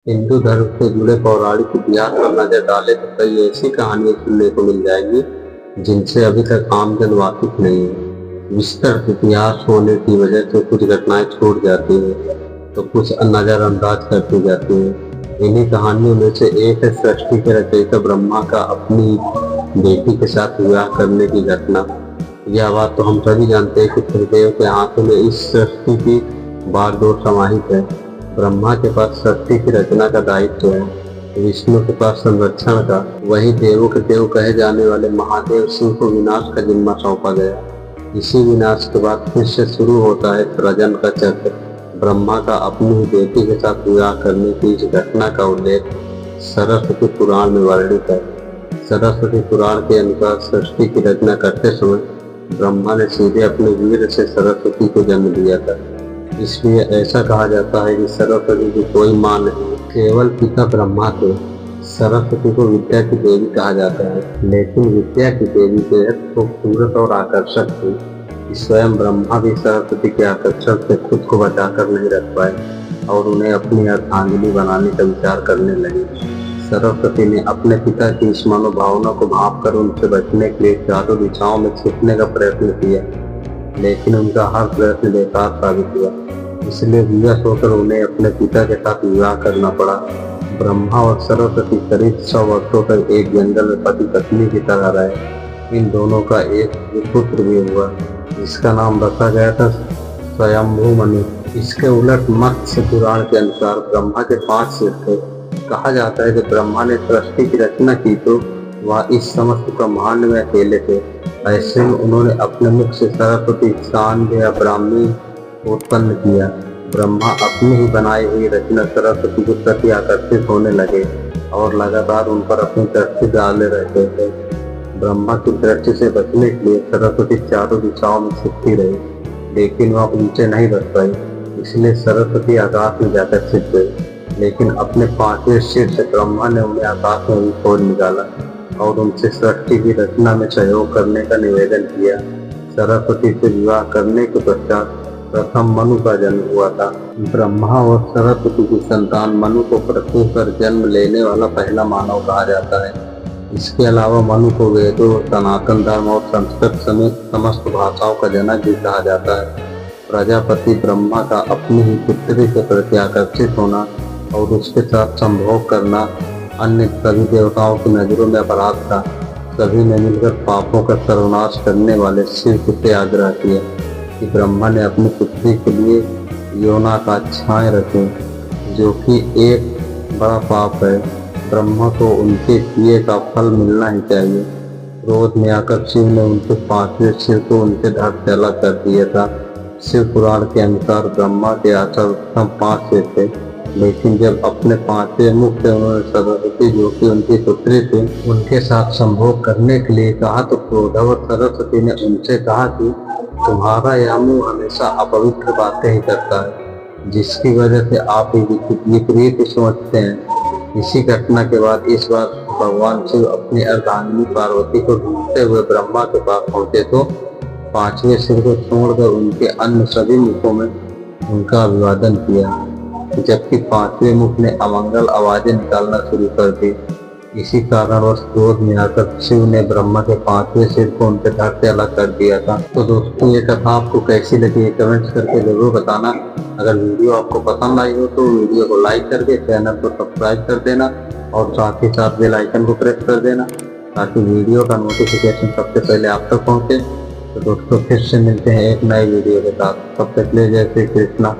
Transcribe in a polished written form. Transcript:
हिंदू धर्म से जुड़े पौराणिक इतिहास पर नजर डालें तो कई ऐसी कहानियां सुनने को मिल जाएंगी जिनसे अभी तक आमजन वाकिफ नहीं है। विस्तृत इतिहास होने की वजह से कुछ घटनाएं छूट जाती हैं तो कुछ नजरअंदाज कर दी जाती हैं। इन्हीं कहानियों में से एक है सृष्टि के रचयिता ब्रह्मा का अपनी बेटी के साथ विवाह करने की घटना। यह बात तो हम सभी जानते हैं कि त्रिदेव के हाथों में इस सृष्टि की बागडोर समाहित है। ब्रह्मा के पास सृष्टि की रचना का दायित्व है, विष्णु के पास संरक्षण का। वही देवों के देव कहे जाने वाले महादेव शिव को विनाश का जिम्मा सौंपा गया। इसी विनाश के बाद फिर से शुरू होता है सृजन का चक्र। ब्रह्मा का अपनी ही बेटी के साथ विवाह करने की इस घटना का उल्लेख सरस्वती पुराण में वर्णित है। सरस्वती पुराण के अनुसार सृष्टि की रचना करते समय ब्रह्मा ने सीधे अपने वीर से सरस्वती को जन्म दिया था। इसलिए ऐसा कहा जाता है कि सरस्वती की कोई मां नहीं, केवल पिता ब्रह्मा थे। सरस्वती को विद्या की देवी कहा जाता है, लेकिन विद्या की देवी बेहद खूबसूरत और आकर्षक थी। स्वयं ब्रह्मा भी सरस्वती के आकर्षण से खुद को बचाकर नहीं रख पाए और उन्हें अपनी अर्धांगिनी बनाने का विचार करने लगे। सरस्वती ने अपने पिता की इस मनोभावना को भांपकर उनसे बचने के लिए चारों दिशाओं में छिपने का प्रयत्न किया, लेकिन उनका हर प्रयत्न बेकार साबित हुआ। इसलिए विवश होकर उन्हें अपने पिता के साथ विवाह करना पड़ा। ब्रह्मा और सरस्वती करीब 100 वर्षों तक एक जंगल में पति पत्नी की तरह रहे। इन दोनों का एक पुत्र भी हुआ जिसका नाम रखा गया था स्वयंभू मनु। इसके उलट मत्स्य पुराण के अनुसार ब्रह्मा के 5 सिर थे। कहा जाता है कि ब्रह्मा ने सृष्टि की रचना की तो वह इस समस्त ब्रह्मांड में अकेले थे। ऐसे में उन्होंने अपने मुख से सरस्वती, चांद या ब्राह्मी उत्पन्न किया। ब्रह्मा अपनी ही बनाई हुई रचना सरस्वती के प्रति आकर्षित होने लगे और लगातार उन पर अपनी दृष्टि डाले रहते थे। ब्रह्मा की दृष्टि से बचने के लिए सरस्वती चारों दिशाओं में छिपती रही, लेकिन वह उनसे नहीं बच पाई। इसलिए सरस्वती आकाश में जाकर छिप गई, लेकिन अपने 5वें सिर से ब्रह्मा ने उन्हें आकाश में भी खोज निकाला और उनसे सृष्टि की रचना में सहयोग करने का निवेदन किया। सरस्वती से विवाह करने के पश्चात प्रथम मनु का जन्म हुआ था। ब्रह्मा और सरस्वती की संतान मनु को पृथ्वी पर जन्म लेने वाला पहला मानव कहा जाता है। इसके अलावा मनु को वेदों, सनातन धर्म और संस्कृत समेत समस्त भाषाओं का जनक भी कहा जाता है। प्रजापति ब्रह्मा का अपनी ही पुत्री के प्रति आकर्षित होना और उसके साथ संभोग करना अन्य सभी देवताओं की नजरों में अपराध था। सभी ने मिलकर पापों का सर्वनाश करने वाले शिव से आग्रह किया कि ब्रह्मा ने अपनी पुत्री के लिए यौनाकांक्षाएं रखें, जो कि एक बड़ा पाप है। ब्रह्मा को उनके किए का फल मिलना ही चाहिए। क्रोध में आकर शिव ने उनके 5वें सिर को उनके धड़ से अलग कर दिया था। शिव पुराण के अनुसार ब्रह्मा के सर्वोत्तम 5 सिर थे, लेकिन जब अपने 5वें मुख से उन्होंने सरस्वती, जो कि उनकी पुत्री थी, उनके साथ संभोग करने के लिए कहा तो क्रोधावश सरस्वती ने उनसे कहा कि तुम्हारा यह मुंह हमेशा अपवित्र बातें ही करता है, जिसकी वजह से आप विपरीत सोचते हैं। इसी घटना के बाद इस बार भगवान शिव अपनी अर्धांगिनी पार्वती को ढूंढते हुए ब्रह्मा के पास पहुंचे तो 5वें सिर को छोड़कर उनके अन्य सभी मुखों में उनका अभिवादन किया, जबकि 5वें मुख ने अमंगल आवाजें निकालना शुरू कर दी। इसी कारणवश क्रोध में आकर शिव ने ब्रह्मा के 5वें सिर को उनके धड़ से अलग कर दिया था। तो दोस्तों, ये कथा आपको कैसी लगी कमेंट्स करके जरूर बताना। अगर वीडियो आपको पसंद आई हो तो वीडियो को लाइक करके चैनल को सब्सक्राइब कर देना और साथ ही साथ बेल आइकन को प्रेस कर देना ताकि वीडियो का नोटिफिकेशन सबसे पहले आप तक पहुंचे। तो दोस्तों, फिर से मिलते हैं एक नए वीडियो के साथ। तब तक के लिए जय श्री कृष्णा।